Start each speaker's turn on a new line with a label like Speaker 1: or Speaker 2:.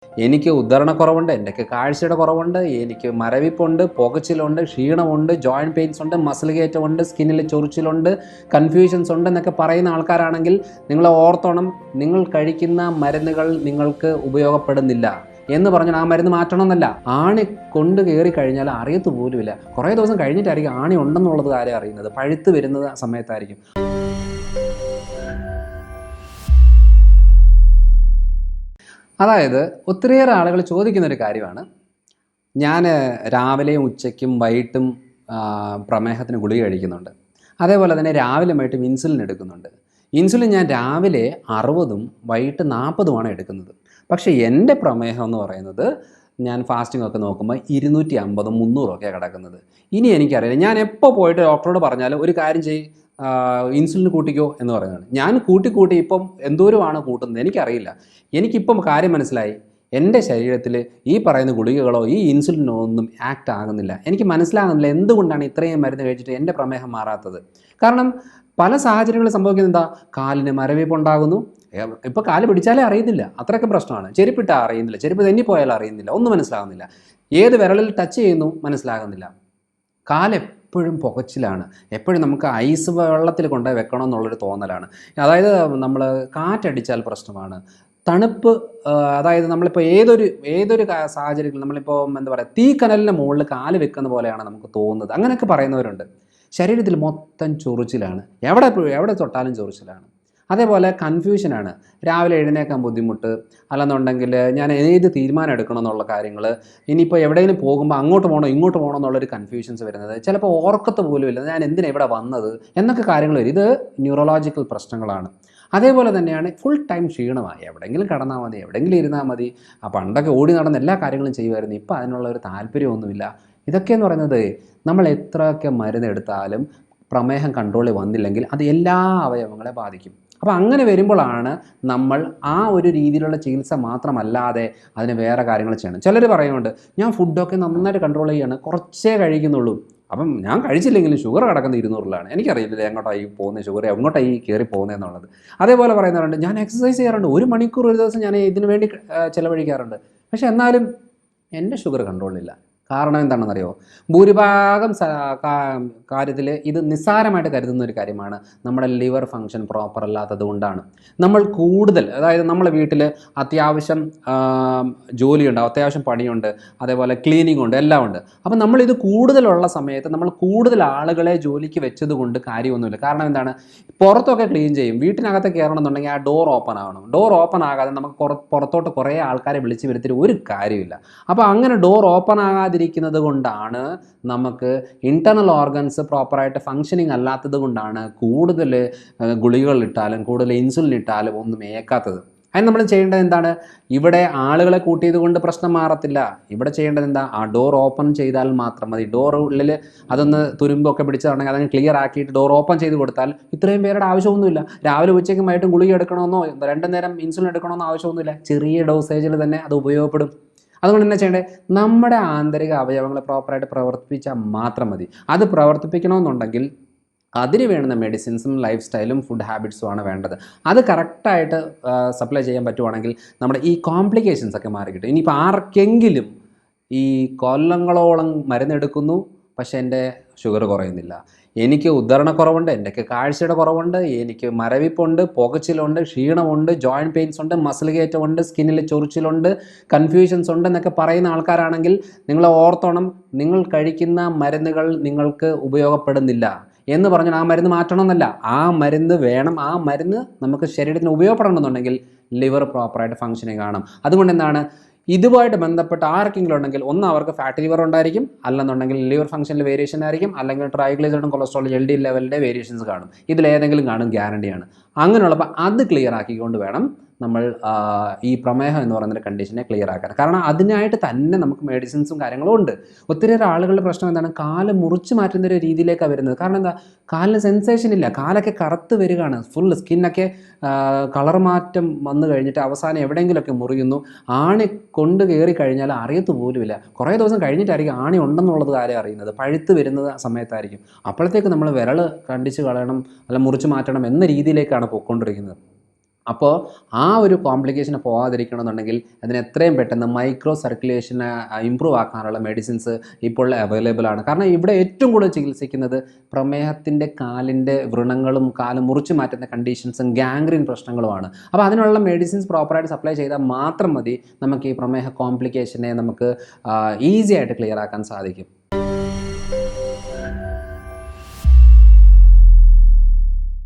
Speaker 1: എനിക്ക് ഉദ്ധരണക്കുറവുണ്ട്, എനിക്ക് കാഴ്ചയുടെ കുറവുണ്ട്, എനിക്ക് മരവിപ്പുണ്ട്, പുകച്ചിലുണ്ട്, ക്ഷീണമുണ്ട്, ജോയിൻറ്റ് പെയിൻസ് ഉണ്ട്, മസിൽ കയറ്റമുണ്ട്, സ്കിന്നിൽ ചൊറിച്ചിലുണ്ട്, കൺഫ്യൂഷൻസ് ഉണ്ട് എന്നൊക്കെ പറയുന്ന ആൾക്കാരാണെങ്കിൽ നിങ്ങൾ ഓർത്തോണം, നിങ്ങൾ കഴിക്കുന്ന മരുന്നുകൾ നിങ്ങൾക്ക് ഉപയോഗപ്പെടുന്നില്ല എന്ന് പറഞ്ഞാൽ ആ മരുന്ന് മാറ്റണമെന്നല്ല. ആണി കൊണ്ട് കയറി കഴിഞ്ഞാൽ അറിയത്ത് പോലുമില്ല. കുറേ ദിവസം കഴിഞ്ഞിട്ടായിരിക്കും ആണി ഉണ്ടെന്നുള്ളത് കാര്യം അറിയുന്നത്. പഴുത്ത് വരുന്നത് സമയത്തായിരിക്കും. അതായത് ഒത്തിരിയേറെ ആളുകൾ ചോദിക്കുന്നൊരു കാര്യമാണ്, ഞാൻ രാവിലെയും ഉച്ചയ്ക്കും വൈകിട്ടും പ്രമേഹത്തിന് ഗുളിക കഴിക്കുന്നുണ്ട്, അതേപോലെ തന്നെ രാവിലെ വൈകിട്ടും ഇൻസുലിൻ എടുക്കുന്നുണ്ട്. ഇൻസുലിൻ ഞാൻ രാവിലെ 60ഉം വൈകിട്ട് 40ഉമാണ് എടുക്കുന്നത്. പക്ഷേ എൻ്റെ പ്രമേഹം എന്ന് പറയുന്നത് ഞാൻ ഫാസ്റ്റിംഗ് ഒക്കെ നോക്കുമ്പോൾ 250ഉം 300ഉം ഒക്കെ കിടക്കുന്നത്. ഇനി എനിക്കറിയില്ല, ഞാൻ എപ്പോൾ പോയിട്ട് ഡോക്ടറോട് പറഞ്ഞാലും ഒരു കാര്യം ചെയ്യ്, ഇൻസുലിൻ കൂട്ടിക്കോ എന്ന് പറയുന്നത്. ഞാൻ കൂട്ടി ഇപ്പം എന്തോരമാണ് കൂട്ടുന്നത് എനിക്കറിയില്ല. എനിക്കിപ്പം കാര്യം മനസ്സിലായി, എൻ്റെ ശരീരത്തിൽ ഈ പറയുന്ന ഗുളികകളോ ഈ ഇൻസുലിനോ ഒന്നും ആക്ട് ആകുന്നില്ല. എനിക്ക് മനസ്സിലാകുന്നില്ല എന്തുകൊണ്ടാണ് ഇത്രയും മരുന്ന് കഴിച്ചിട്ട് എൻ്റെ പ്രമേഹം മാറാത്തത്. കാരണം പല സാഹചര്യങ്ങളിൽ സംഭവിക്കുന്നത് എന്താ, കാലിന് മരവിപ്പുണ്ടാകുന്നു. ഇപ്പോൾ കാല് പിടിച്ചാലേ അറിയുന്നില്ല, അത്രയൊക്കെ പ്രശ്നമാണ്. ചെരുപ്പിട്ടാൽ അറിയുന്നില്ല, ചെരുപ്പ് തെന്നിപ്പോയാൽ അറിയുന്നില്ല, ഒന്നും മനസ്സിലാകുന്നില്ല. ഏത് വിരലിൽ ടച്ച് ചെയ്യുന്നു മനസ്സിലാകുന്നില്ല. കാലെപ്പോഴും പുകച്ചിലാണ്, എപ്പോഴും നമുക്ക് ഐസ് വെള്ളത്തിൽ കൊണ്ടുപോയി വെക്കണം എന്നുള്ളൊരു തോന്നലാണ്. അതായത് നമ്മൾ കാറ്റടിച്ചാൽ പ്രശ്നമാണ്, തണുപ്പ്, അതായത് നമ്മളിപ്പോൾ ഏതൊരു സാഹചര്യത്തിൽ നമ്മളിപ്പോൾ എന്താ പറയുക, തീക്കനലിൻ്റെ മുകളിൽ കാല് വെക്കുന്ന പോലെയാണ് നമുക്ക് തോന്നുന്നത്. അങ്ങനെയൊക്കെ പറയുന്നവരുണ്ട്. ശരീരത്തിൽ മൊത്തം ചൊറിച്ചിലാണ്, എവിടെ തൊട്ടാലും ചൊറിച്ചിലാണ്. അതേപോലെ കൺഫ്യൂഷനാണ്, രാവിലെ എഴുന്നേക്കാൻ ബുദ്ധിമുട്ട്, അല്ലെന്നുണ്ടെങ്കിൽ ഞാൻ ഏത് തീരുമാനം എടുക്കണം എന്നുള്ള കാര്യങ്ങൾ, ഇനിയിപ്പോൾ എവിടെയെങ്കിലും പോകുമ്പോൾ അങ്ങോട്ട് പോകണോ ഇങ്ങോട്ട് പോകണോ എന്നുള്ളൊരു കൺഫ്യൂഷൻസ് വരുന്നത്, ചിലപ്പോൾ ഓർക്കത്ത് പോലും ഇല്ല ഞാൻ എന്തിനാണ് ഇവിടെ വന്നത് എന്നൊക്കെ കാര്യങ്ങൾ വരും. ഇത് ന്യൂറോളജിക്കൽ പ്രശ്നങ്ങളാണ്. അതേപോലെ തന്നെയാണ് ഫുൾ ടൈം ക്ഷീണമായി, എവിടെയെങ്കിലും കിടന്നാൽ മതി, എവിടെയെങ്കിലും ഇരുന്നാൽ മതി. ആ പണ്ടൊക്കെ ഓടി നടന്ന് എല്ലാ കാര്യങ്ങളും ചെയ്യുമായിരുന്നു, ഇപ്പോൾ അതിനുള്ള ഒരു താല്പര്യമൊന്നുമില്ല. ഇതൊക്കെയെന്ന് പറയുന്നത്, നമ്മൾ എത്രയൊക്കെ മരുന്നെടുത്താലും പ്രമേഹം കൺട്രോളിൽ വന്നില്ലെങ്കിൽ അത് എല്ലാ അവയവങ്ങളെ ബാധിക്കും. അപ്പോൾ അങ്ങനെ വരുമ്പോഴാണ് നമ്മൾ ആ ഒരു രീതിയിലുള്ള ചികിത്സ മാത്രമല്ലാതെ അതിന് വേറെ കാര്യങ്ങൾ ചെയ്യണം. ചിലർ പറയുന്നുണ്ട്, ഞാൻ ഫുഡൊക്കെ നന്നായിട്ട് കൺട്രോൾ ചെയ്യാണ്, കുറച്ചേ കഴിക്കുന്നുള്ളൂ, അപ്പം ഞാൻ കഴിച്ചില്ലെങ്കിലും ഷുഗർ കിടക്കുന്ന 200-ലാണ്, എനിക്കറിയില്ല എങ്ങോട്ടായി പോകുന്നത്, ഷുഗർ എങ്ങോട്ടായി കയറി പോകുന്നതെന്നുള്ളത്. അതേപോലെ പറയുന്നവരുണ്ട്, ഞാൻ എക്സസൈസ് ചെയ്യാറുണ്ട്, 1 മണിക്കൂർ ഒരു ദിവസം ഞാൻ ഇതിനു വേണ്ടി ചിലവഴിക്കാറുണ്ട്, പക്ഷേ എന്നാലും എൻ്റെ ഷുഗർ കൺട്രോളിലില്ല. കാരണം എന്താണെന്നറിയോ, ഭൂരിഭാഗം കാര്യത്തിൽ ഇത് നിസ്സാരമായിട്ട് കരുതുന്ന ഒരു കാര്യമാണ്, നമ്മുടെ ലിവർ ഫങ്ഷൻ പ്രോപ്പർ അല്ലാത്തത് കൊണ്ടാണ്. നമ്മൾ കൂടുതൽ, അതായത് നമ്മളെ വീട്ടിൽ അത്യാവശ്യം ജോലിയുണ്ട്, അത്യാവശ്യം പണിയുണ്ട്, അതേപോലെ ക്ലീനിങ് ഉണ്ട്, എല്ലാം ഉണ്ട്. അപ്പം നമ്മളിത് കൂടുതലുള്ള സമയത്ത് നമ്മൾ കൂടുതൽ ആളുകളെ ജോലിക്ക് വെച്ചത് കൊണ്ട് കാര്യമൊന്നുമില്ല. കാരണം എന്താണ്, പുറത്തൊക്കെ ക്ലീൻ ചെയ്യും, വീട്ടിനകത്ത് കയറണം എന്നുണ്ടെങ്കിൽ ആ ഡോർ ഓപ്പൺ ആകണം. ഡോർ ഓപ്പൺ ആകാതെ നമുക്ക് പുറത്തോട്ട് കുറേ ആൾക്കാരെ വിളിച്ച് വരുത്തിയിട്ട് ഒരു കാര്യമില്ല. അപ്പോൾ അങ്ങനെ ഡോർ ഓപ്പൺ ആകാതിരിക്കുന്നത് കൊണ്ടാണ് നമുക്ക് ഇൻറ്റർണൽ ഓർഗൻസ് പ്രോപ്പറായിട്ട് ഫങ്ഷനിങ് അല്ലാത്തത് കൊണ്ടാണ് കൂടുതൽ ഗുളികകൾ ഇട്ടാലും കൂടുതൽ ഇൻസുലിൻ ഇട്ടാലും ഒന്നും ഏക്കാത്തത്. അതിന് നമ്മൾ ചെയ്യേണ്ടത് എന്താണ്, ഇവിടെ ആളുകളെ കൂട്ടിയത് കൊണ്ട് പ്രശ്നം മാറത്തില്ല. ഇവിടെ ചെയ്യേണ്ടത് എന്താ, ആ ഡോർ ഓപ്പൺ ചെയ്താൽ മാത്രം മതി. ഡോർ ഉള്ളിൽ അതൊന്ന് തുരുമ്പൊക്കെ പിടിച്ചതാണെങ്കിൽ അതങ്ങ് ക്ലിയർ ആക്കിയിട്ട് ഡോർ ഓപ്പൺ ചെയ്ത് കൊടുത്താൽ ഇത്രയും പേരുടെ ആവശ്യമൊന്നുമില്ല. രാവിലെ ഉച്ചയ്ക്കും വൈകിട്ടും ഗുളിക എടുക്കണമെന്നോ 2 നേരം ഇൻസുലിൻ എടുക്കണമെന്നോ ആവശ്യമൊന്നുമില്ല. ചെറിയ ഡോസേജിൽ തന്നെ അത് ഉപയോഗപ്പെടും. അതുകൊണ്ട് തന്നെ ചെയ്യേണ്ടത്, നമ്മുടെ ആന്തരിക അവയവങ്ങളെ പ്രോപ്പറായിട്ട് പ്രവർത്തിപ്പിച്ചാൽ മാത്രം മതി. അത് പ്രവർത്തിപ്പിക്കണമെന്നുണ്ടെങ്കിൽ അതിന് വേണ്ടുന്ന മെഡിസിൻസും ലൈഫ് സ്റ്റൈലും ഫുഡ് ഹാബിറ്റ്സുമാണ് വേണ്ടത്. അത് കറക്റ്റായിട്ട് സപ്ലൈ ചെയ്യാൻ പറ്റുവാണെങ്കിൽ നമ്മുടെ ഈ കോംപ്ലിക്കേഷൻസ് ഒക്കെ മാറി കിട്ടും. ഇനിയിപ്പോൾ ആർക്കെങ്കിലും ഈ കൊല്ലങ്ങളോളം മരുന്നെടുക്കുന്നു, പക്ഷേ എൻ്റെ ഷുഗർ കുറയുന്നില്ല, എനിക്ക് ഉദ്ധരണക്കുറവുണ്ട്, എനിക്ക് കാഴ്ചയുടെ കുറവുണ്ട്, എനിക്ക് മരവിപ്പുണ്ട്, പുകച്ചിലുണ്ട്, ക്ഷീണമുണ്ട്, ജോയിൻറ്റ് പെയിൻസ് ഉണ്ട്, മസിൽ കയറ്റമുണ്ട്, സ്കിന്നിൽ ചൊറിച്ചിലുണ്ട്, കൺഫ്യൂഷൻസ് ഉണ്ട് എന്നൊക്കെ പറയുന്ന ആൾക്കാരാണെങ്കിൽ നിങ്ങൾ ഓർത്തോണം, നിങ്ങൾ കഴിക്കുന്ന മരുന്നുകൾ നിങ്ങൾക്ക് ഉപയോഗപ്പെടുന്നില്ല എന്ന് പറഞ്ഞാൽ ആ മരുന്ന് മാറ്റണമെന്നല്ല, ആ മരുന്ന് വേണം. ആ മരുന്ന് നമുക്ക് ശരീരത്തിന് ഉപയോഗപ്പെടണമെന്നുണ്ടെങ്കിൽ ലിവർ പ്രോപ്പറായിട്ട് ഫങ്ഷനിങ് കാണും. അതുകൊണ്ട് എന്താണ്, ഇതുമായിട്ട് ബന്ധപ്പെട്ട് ആർക്കെങ്കിലും ഉണ്ടെങ്കിൽ ഒന്ന് അവർക്ക് ഫാറ്റ് ലിവർ ഉണ്ടായിരിക്കും, അല്ലെന്നുണ്ടെങ്കിൽ ലിവർ ഫംഗ്ഷനിൽ വേരിയേഷൻ ആയിരിക്കും, അല്ലെങ്കിൽ ട്രൈഗ്ലിസറൈഡും കൊളസ്ട്രോൾ LDL ലെവലിൻ്റെ വേരിയേഷൻസ് കാണും. ഇതിലേതെങ്കിലും കാണും, ഗ്യാരണ്ടിയാണ്. അങ്ങനെയുള്ളപ്പോൾ അത് ക്ലിയർ ആക്കിക്കൊണ്ട് വേണം നമ്മൾ ഈ പ്രമേഹം എന്ന് പറയുന്ന കണ്ടീഷനെ ക്ലിയർ ആക്കാൻ. കാരണം അതിനായിട്ട് തന്നെ നമുക്ക് മെഡിസിൻസും കാര്യങ്ങളും ഉണ്ട്. ഒത്തിരിയേറെ ആളുകളുടെ പ്രശ്നം എന്താണ്, കാല് മുറിച്ച് മാറ്റുന്ന ഒരു രീതിയിലേക്കാണ് വരുന്നത്. കാരണം എന്താ, കാലിന് സെൻസേഷൻ ഇല്ല, കാലൊക്കെ കറുത്ത് വരികയാണ്, ഫുൾ സ്കിന്നൊക്കെ കളർ മാറ്റം വന്നു കഴിഞ്ഞിട്ട് അവസാനം എവിടെയെങ്കിലുമൊക്കെ മുറിയുന്നു. ആണി കൊണ്ട് കയറി കഴിഞ്ഞാൽ അറിയത്ത് പോലുമില്ല, കുറേ ദിവസം കഴിഞ്ഞിട്ടായിരിക്കും ആണി ഉണ്ടെന്നുള്ളത് കാര്യം അറിയുന്നത്, പഴുത്ത് വരുന്നത് സമയത്തായിരിക്കും. അപ്പോഴത്തേക്ക് നമ്മൾ വിരൽ കണ്ടിച്ച് കളയണം, അല്ല മുറിച്ച് മാറ്റണം എന്ന രീതിയിലേക്കാണ് പോയിക്കൊണ്ടിരിക്കുന്നത്. അപ്പോൾ ആ ഒരു കോംപ്ലിക്കേഷന് പോകാതിരിക്കണമെന്നുണ്ടെങ്കിൽ അതിന് എത്രയും പെട്ടെന്ന് മൈക്രോ സർക്കുലേഷനെ ഇമ്പ്രൂവ് ആക്കാനുള്ള മെഡിസിൻസ് ഇപ്പോൾ അവൈലബിൾ ആണ്. കാരണം ഇവിടെ ഏറ്റവും കൂടുതൽ ചികിത്സിക്കുന്നത് പ്രമേഹത്തിൻ്റെ കാലിൻ്റെ വ്രണങ്ങളും കാല് മുറിച്ച് മാറ്റുന്ന കണ്ടീഷൻസും ഗാംഗ്രീൻ പ്രശ്നങ്ങളുമാണ്. അപ്പോൾ അതിനുള്ള മെഡിസിൻസ് പ്രോപ്പറായിട്ട് സപ്ലൈ ചെയ്താൽ മാത്രം മതി നമുക്ക് ഈ പ്രമേഹ കോംപ്ലിക്കേഷനെ നമുക്ക് ഈസി ആയിട്ട് ക്ലിയർ ആക്കാൻ സാധിക്കും.